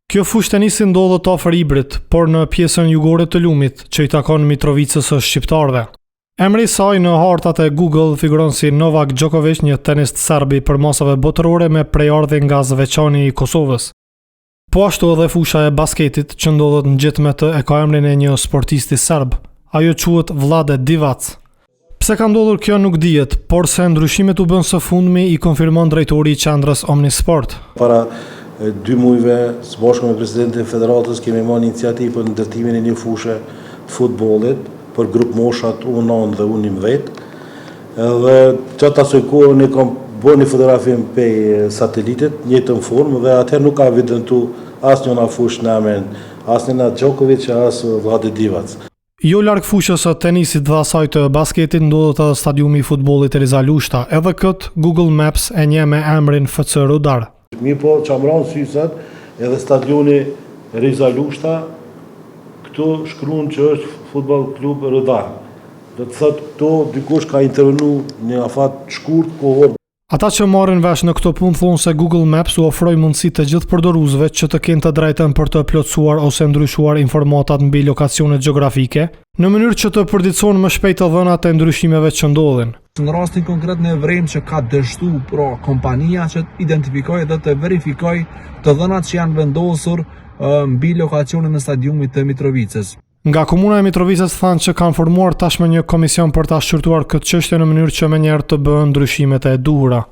Kjo fushë tenisi ndodhet afër Ibrit, por në pjesën jugore të lumit, që i takon Mitrovicës së shqiptarëve. Emri i saj në hartat e Google figuron si Novak Djokovic, një tenist serb i përmasave botërore me prejardhje nga Zveçani i Kosovës. Po ashtu edhe fusha e basketit që ndodhet në gjithme të e ka emrin e një sportisti serb. Ajo quhet Vlade Divac. Pse ka ndodhur kjo nuk dihet, por se ndryshimet u bën së fundmi i konfirmon drejtori i qendrës Omnisport. Para 2 muajve, së bashku me presidentin e federatës, kemi marrë iniciativë për ndërtimin e një fushë të futbollit për grup moshat U9 dhe U11. Dhe çata asoj kohë ne kam bërë një fotografim pe satelitit, njëjtën formë dhe atëherë nuk ka evidentu asnjë nga fushë në emrin asnjë Djokovic as Vlade Divac. Jo larg fushës së tenisit dhe asaj të basketit ndodhet edhe stadiumi i futbollit Riza Lushta, edhe kët Google Maps e njeh me emrin FC Rudar. Mirë po, që amran sysat, edhe stadioni Riza Lushta, këtu shkruan që është futbol klub Rudar. Do të thotë këtu dikush ka intervenu një afat shkurt kohor. Ata që marrin vesh në këtë punë thonë se Google Maps u ofroi mundësi të gjithë përdoruesve që të kenë të drejtën për të plotësuar ose ndryshuar informatat mbi lokacione gjeografike, në mënyrë që të përditësohen më shpejt të dhënat e ndryshimeve që ndodhin. Në rastin konkret ne vrem që ka dështu kompania që të identifikojë dhe të verifikojë të dhënat që janë vendosur mbi lokacionin e stadiumit të Mitrovicës. Nga komuna e Mitrovicës thanë që kanë formuar tashmë një komision për ta shqyrtuar këtë çështje në mënyrë që menjëherë të bëhen ndryshimet e duhura.